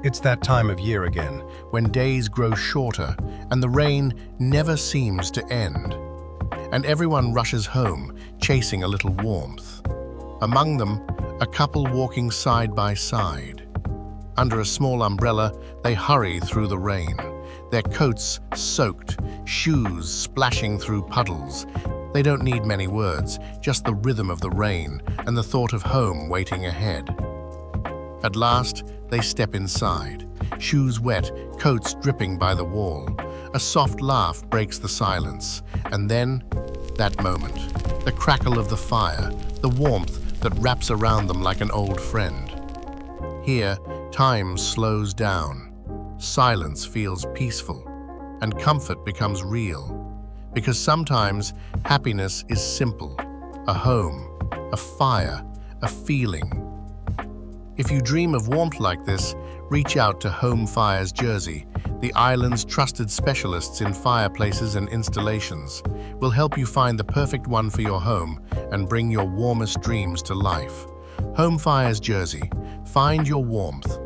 It's that time of year again, when days grow shorter and the rain never seems to end. And everyone rushes home, chasing a little warmth. Among them, a couple walking side by side. Under a small umbrella, they hurry through the rain, their coats soaked, shoes splashing through puddles. They don't need many words, just the rhythm of the rain and the thought of home waiting ahead. At last, they step inside, shoes wet, coats dripping by the wall. A soft laugh breaks the silence, and then, that moment, the crackle of the fire, the warmth that wraps around them like an old friend. Here, time slows down, silence feels peaceful, and comfort becomes real. Because sometimes happiness is simple, a home, a fire, a feeling. If you dream of warmth like this, reach out to Home Fires Jersey, the island's trusted specialists in fireplaces and installations. Will help you find the perfect one for your home and bring your warmest dreams to life. Home Fires Jersey, find your warmth,